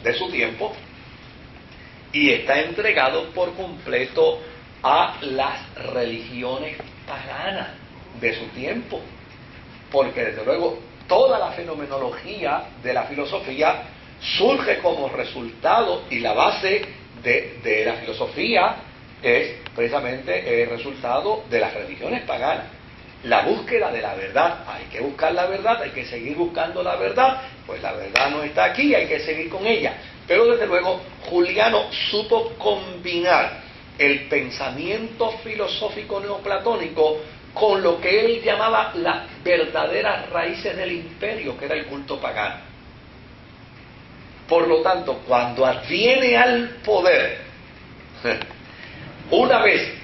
de su tiempo y está entregado por completo a las religiones paganas de su tiempo, porque desde luego toda la fenomenología de la filosofía surge como resultado, y la base de la filosofía es precisamente el resultado de las religiones paganas. La búsqueda de la verdad, hay que buscar la verdad, hay que seguir buscando la verdad, pues la verdad no está aquí, hay que seguir con ella. Pero desde luego Juliano supo combinar el pensamiento filosófico neoplatónico con lo que él llamaba las verdaderas raíces del imperio, que era el culto pagano. Por lo tanto, cuando adviene al poder, una vez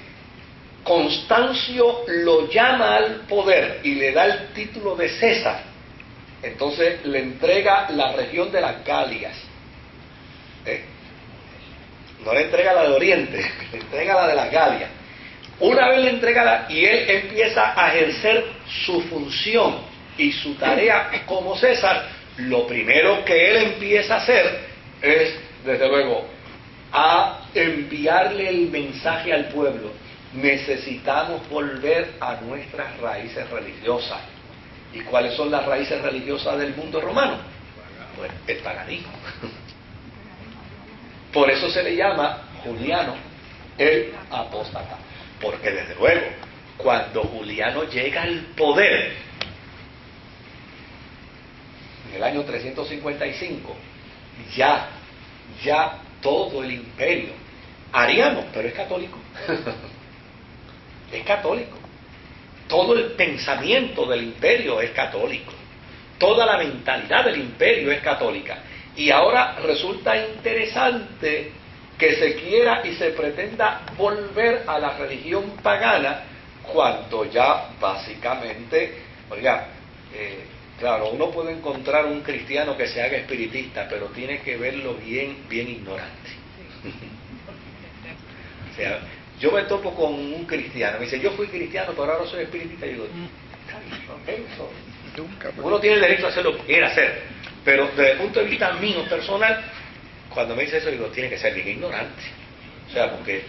Constancio lo llama al poder y le da el título de César, entonces le entrega la región de las Galias. No le entrega la de Oriente, le entrega la de las Galias. Una vez le entrega y él empieza a ejercer su función y su tarea como César, lo primero que él empieza a hacer es, desde luego, a enviarle el mensaje al pueblo. Necesitamos volver a nuestras raíces religiosas. ¿Y cuáles son las raíces religiosas del mundo romano? Pues el paganismo. Por eso se le llama Juliano el apóstata. Porque desde luego, cuando Juliano llega al poder, en el año 355, ya todo el imperio, ariano, pero es católico, es católico. Todo el pensamiento del imperio es católico. Toda la mentalidad del imperio es católica. Y ahora resulta interesante que se quiera y se pretenda volver a la religión pagana cuando ya básicamente, oiga, claro, uno puede encontrar un cristiano que se haga espiritista, pero tiene que verlo bien ignorante. O sea, yo me topo con un cristiano, me dice, yo fui cristiano, pero ahora soy espiritista, y digo, eso. Uno tiene el derecho a hacer lo que quiera hacer, pero desde el punto de vista mío, personal, cuando me dice eso, digo, tiene que ser bien ignorante. O sea, porque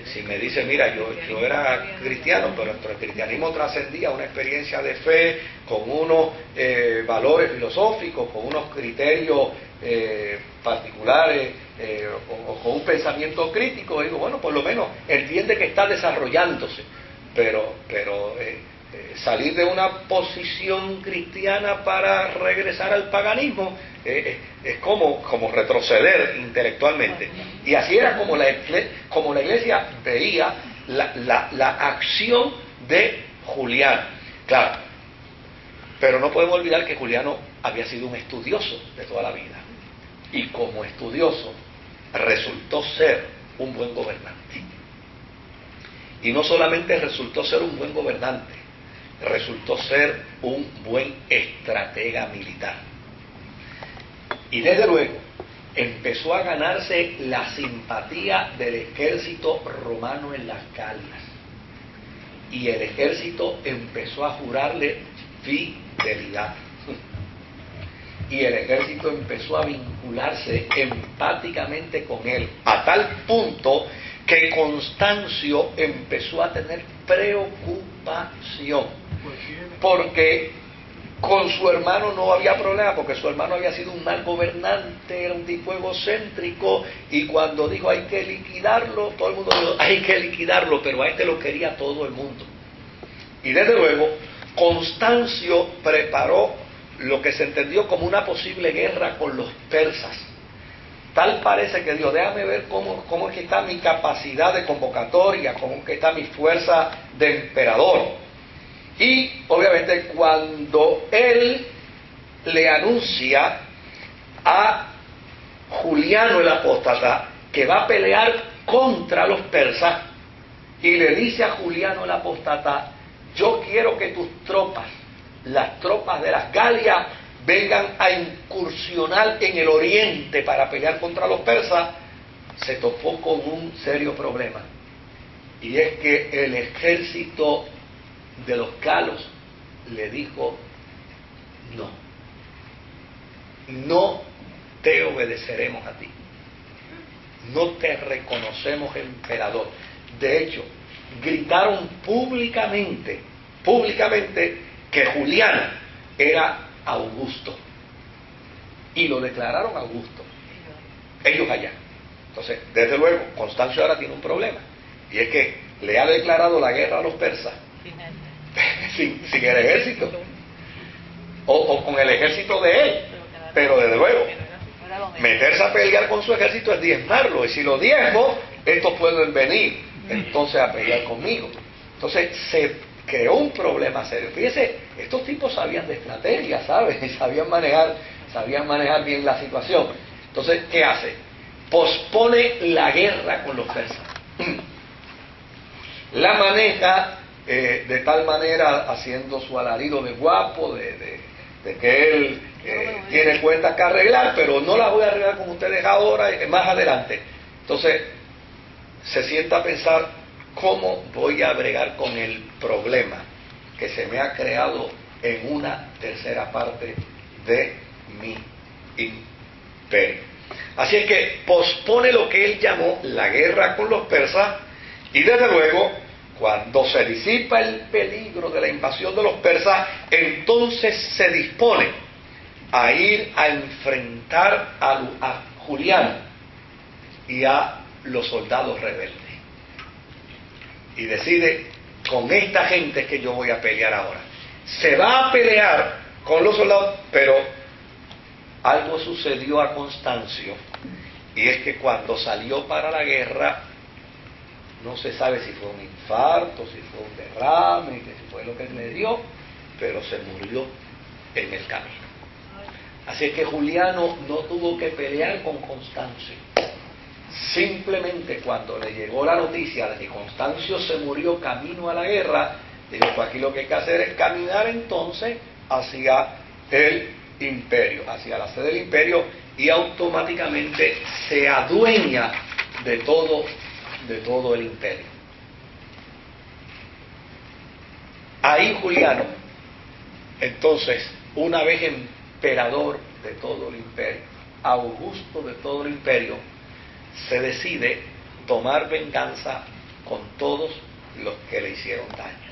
si me dice, mira, yo era cristiano, pero el cristianismo trascendía una experiencia de fe, con unos valores filosóficos, con unos criterios particulares, o con un pensamiento crítico, digo, bueno, por lo menos entiende que está desarrollándose, pero salir de una posición cristiana para regresar al paganismo es como retroceder intelectualmente. Y así era como la iglesia veía la acción de Juliano. Claro, pero no podemos olvidar que Juliano había sido un estudioso de toda la vida, y como estudioso resultó ser un buen gobernante. Y no solamente resultó ser un buen gobernante, resultó ser un buen estratega militar. Y desde luego empezó a ganarse la simpatía del ejército romano en las Galias. Y el ejército empezó a jurarle fidelidad. Y el ejército empezó a vincularse empáticamente con él, a tal punto que Constancio empezó a tener preocupación, porque con su hermano no había problema, porque su hermano había sido un mal gobernante, era un tipo egocéntrico, y cuando dijo hay que liquidarlo, todo el mundo dijo hay que liquidarlo, pero a este lo quería todo el mundo. Y desde luego Constancio preparó lo que se entendió como una posible guerra con los persas. Tal parece que dijo, déjame ver cómo es que está mi capacidad de convocatoria, cómo es que está mi fuerza de emperador. Y obviamente cuando él le anuncia a Juliano el apóstata que va a pelear contra los persas, y le dice a Juliano el apóstata, yo quiero que tus tropas, las tropas de las Galias, vengan a incursionar en el oriente para pelear contra los persas, se topó con un serio problema. Y es que el ejército de los galos le dijo, no te obedeceremos a ti. No te reconocemos emperador. De hecho, gritaron públicamente que Juliano era Augusto. Y lo declararon Augusto. Ellos allá. Entonces, desde luego, Constancio ahora tiene un problema. Y es que le ha declarado la guerra a los persas sin el ejército. O con el ejército de él. Pero desde luego, meterse a pelear con su ejército es diezmarlo. Y si lo diezmo, estos pueden venir entonces a pelear conmigo. Entonces se creó un problema serio. Fíjese, estos tipos sabían de estrategia, ¿sabes? Sabían manejar bien la situación. Entonces, ¿qué hace? Pospone la guerra con los persas. La maneja de tal manera, haciendo su alarido de guapo, de que él tiene cuentas que arreglar, pero no las voy a arreglar con ustedes ahora, más adelante. Entonces, se sienta a pensar, ¿cómo voy a bregar con el problema que se me ha creado en una tercera parte de mi imperio? Así es que pospone lo que él llamó la guerra con los persas, y desde luego, cuando se disipa el peligro de la invasión de los persas, entonces se dispone a ir a enfrentar a Juliano y a los soldados rebeldes. Y decide, con esta gente es que yo voy a pelear ahora. Se va a pelear con los soldados, pero algo sucedió a Constancio, y es que cuando salió para la guerra, no se sabe si fue un infarto, si fue un derrame, que si fue lo que le dio, pero se murió en el camino. Así es que Juliano no tuvo que pelear con Constancio. Simplemente cuando le llegó la noticia de que Constancio se murió camino a la guerra, dijo, pues aquí lo que hay que hacer es caminar entonces hacia el imperio, hacia la sede del imperio, y automáticamente se adueña de todo el imperio. Ahí Juliano, entonces, una vez emperador de todo el imperio, Augusto de todo el imperio, se decide tomar venganza con todos los que le hicieron daño.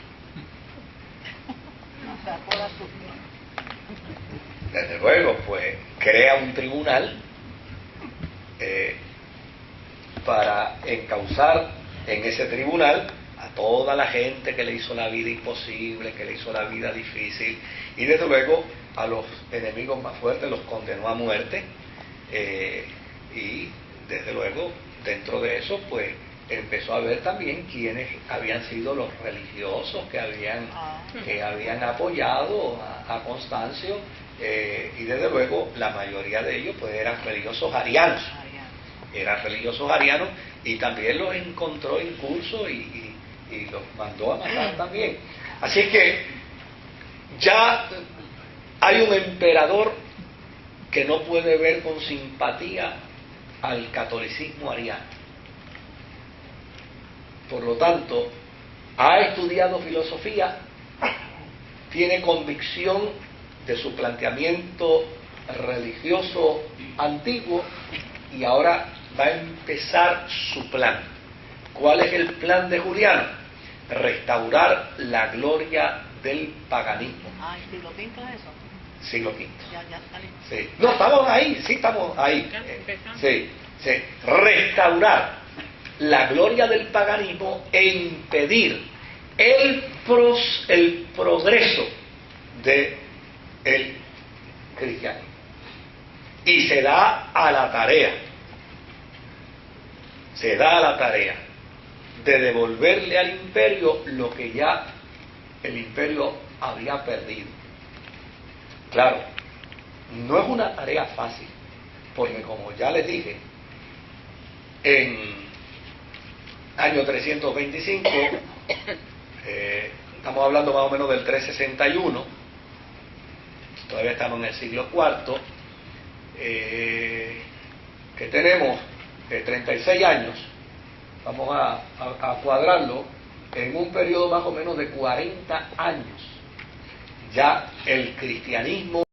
Desde luego, pues, crea un tribunal para encauzar en ese tribunal a toda la gente que le hizo la vida imposible, que le hizo la vida difícil, y desde luego a los enemigos más fuertes los condenó a muerte, y desde luego dentro de eso pues empezó a ver también quiénes habían sido los religiosos que habían apoyado a Constancio, y desde luego la mayoría de ellos pues eran religiosos arianos. Y también los encontró incurso y los mandó a matar también. Así es que ya hay un emperador que no puede ver con simpatía al catolicismo ariano. Por lo tanto, ha estudiado filosofía, tiene convicción de su planteamiento religioso antiguo, y ahora va a empezar su plan. ¿Cuál es el plan de Juliano? Restaurar la gloria del paganismo. ¿Siglo V es eso? Siglo V. Ya salí. Sí. No, estamos ahí. Sí. Restaurar la gloria del paganismo e impedir el progreso del cristianismo. Y se da a la tarea de devolverle al imperio lo que ya el imperio había perdido. Claro, no es una tarea fácil, porque como ya les dije, en año 325, estamos hablando más o menos del 361, todavía estamos en el siglo IV, que tenemos 36 años, vamos a cuadrarlo, en un periodo más o menos de 40 años, ya el cristianismo